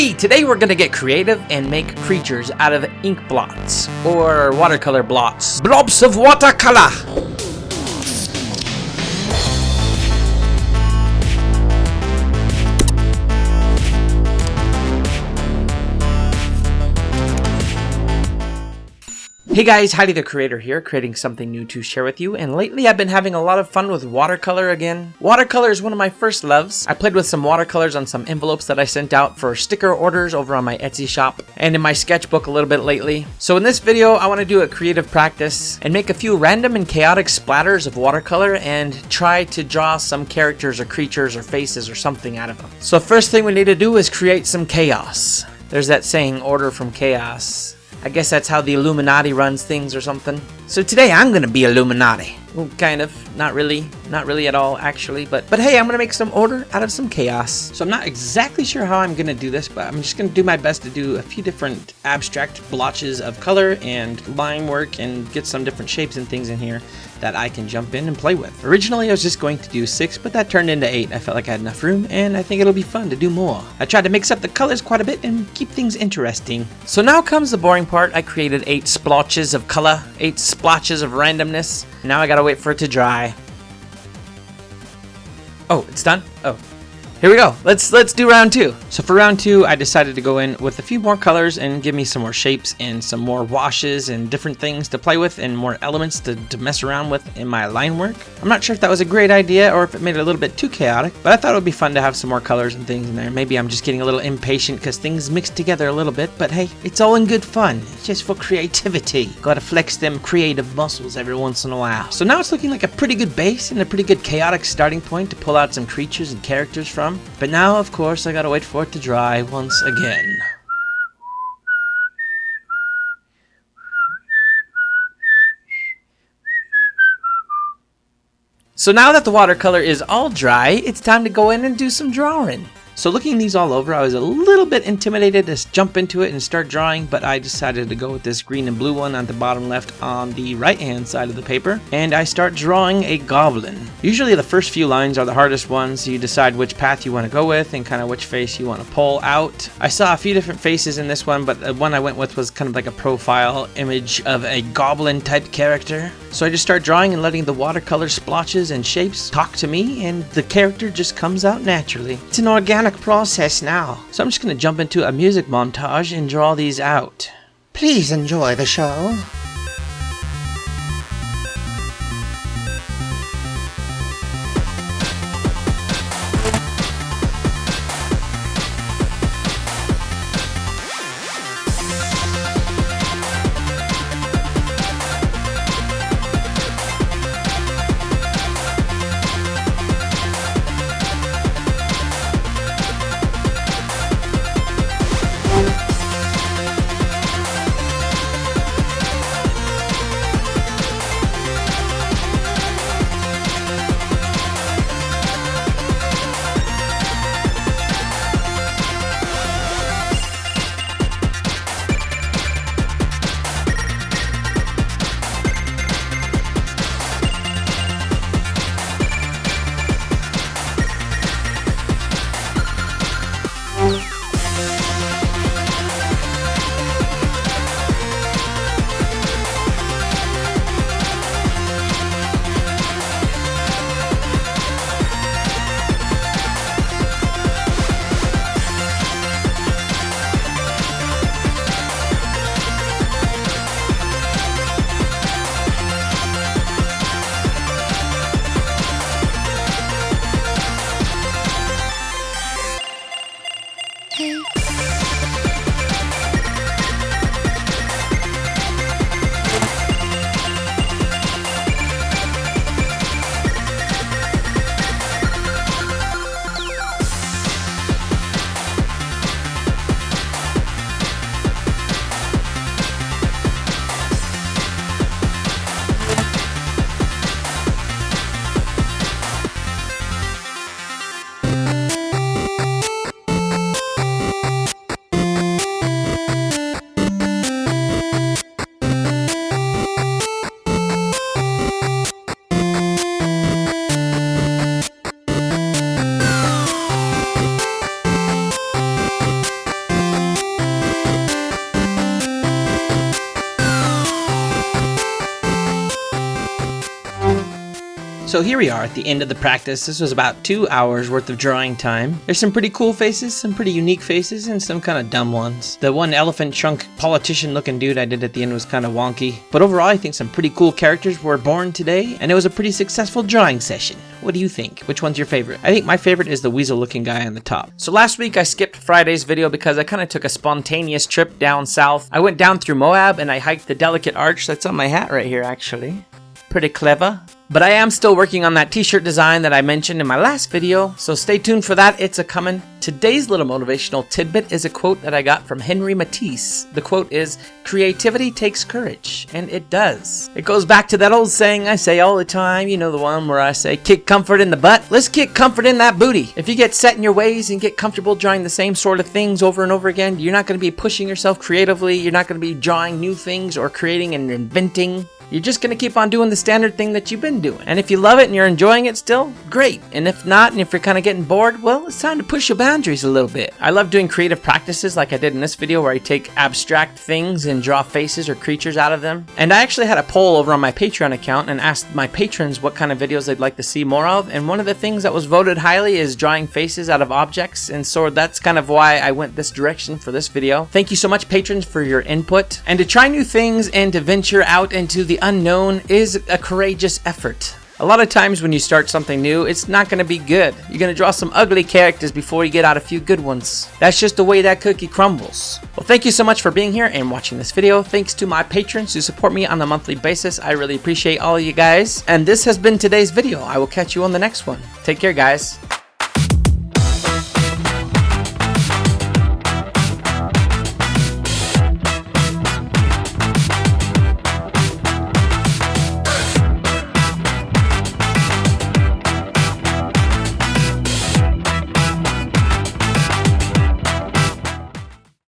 Hey, today we're gonna get creative and make creatures out of ink blots, or watercolor blots. Blobs of watercolor! Hey guys, Haddy the creator here, creating something new to share with you, and lately I've been having a lot of fun with watercolor again. Watercolor is one of my first loves. I played with some watercolors on some envelopes that I sent out for sticker orders over on my Etsy shop, and in my sketchbook a little bit lately. So in this video, I want to do a creative practice and make a few random and chaotic splatters of watercolor and try to draw some characters or creatures or faces or something out of them. So first thing we need to do is create some chaos. There's that saying, order from chaos. I guess that's how the Illuminati runs things or something. So today I'm gonna be Illuminati. Well, kind of. Not really at all actually, but hey, I'm gonna make some order out of some chaos. So I'm not exactly sure how I'm gonna do this, but I'm just gonna do my best to do a few different abstract blotches of color and line work and get some different shapes and things in here that I can jump in and play with. Originally I was just going to do 6, but that turned into 8. I felt like I had enough room, and I think it'll be fun to do more. I tried to mix up the colors quite a bit and keep things interesting. So now comes the boring part. I created 8 splotches of color, 8 splotches of randomness. Now I gotta wait for it to dry. Oh, it's done? Oh. Here we go. Let's do round 2. So for round 2, I decided to go in with a few more colors and give me some more shapes and some more washes and different things to play with and more elements to mess around with in my line work. I'm not sure if that was a great idea or if it made it a little bit too chaotic, but I thought it would be fun to have some more colors and things in there. Maybe I'm just getting a little impatient because things mix together a little bit, but hey, it's all in good fun. It's just for creativity. Gotta flex them creative muscles every once in a while. So now it's looking like a pretty good base and a pretty good chaotic starting point to pull out some creatures and characters from. But now, of course, I gotta wait for it to dry once again. So now that the watercolor is all dry, it's time to go in and do some drawing. So looking these all over, I was a little bit intimidated to jump into it and start drawing, but I decided to go with this green and blue one on the bottom left on the right hand side of the paper, and I start drawing a goblin. Usually the first few lines are the hardest ones, so you decide which path you want to go with and kind of which face you want to pull out. I saw a few different faces in this one, but the one I went with was kind of like a profile image of a goblin type character. So I just start drawing and letting the watercolor splotches and shapes talk to me, and the character just comes out naturally. It's an organic process now. So I'm just going to jump into a music montage and draw these out. Please enjoy the show. So here we are at the end of the practice. This was about 2 hours worth of drawing time. There's some pretty cool faces, some pretty unique faces, and some kind of dumb ones. The one elephant trunk politician looking dude I did at the end was kind of wonky. But overall, I think some pretty cool characters were born today, and it was a pretty successful drawing session. What do you think? Which one's your favorite? I think my favorite is the weasel looking guy on the top. So last week I skipped Friday's video because I kind of took a spontaneous trip down south. I went down through Moab and I hiked the Delicate Arch. That's on my hat right here actually. Pretty clever. But I am still working on that t-shirt design that I mentioned in my last video, so stay tuned for that, it's a-coming. Today's little motivational tidbit is a quote that I got from Henry Matisse. The quote is, "Creativity takes courage," and it does. It goes back to that old saying I say all the time, you know, the one where I say, kick comfort in the butt. Let's kick comfort in that booty. If you get set in your ways and get comfortable drawing the same sort of things over and over again, you're not going to be pushing yourself creatively, you're not going to be drawing new things or creating and inventing. You're just going to keep on doing the standard thing that you've been doing. And if you love it and you're enjoying it still, great. And if not, and if you're kind of getting bored, well, it's time to push your boundaries a little bit. I love doing creative practices like I did in this video where I take abstract things and draw faces or creatures out of them. And I actually had a poll over on my Patreon account and asked my patrons what kind of videos they'd like to see more of. And one of the things that was voted highly is drawing faces out of objects. And so that's kind of why I went this direction for this video. Thank you so much, patrons, for your input. And to try new things and to venture out into the unknown is a courageous effort. A lot of times when you start something new, it's not going to be good. You're going to draw some ugly characters before you get out a few good ones. That's just the way that cookie crumbles. Well, thank you so much for being here and watching this video. Thanks to my patrons who support me on a monthly basis. I really appreciate all of you guys. And this has been today's video. I will catch you on the next one. Take care, guys.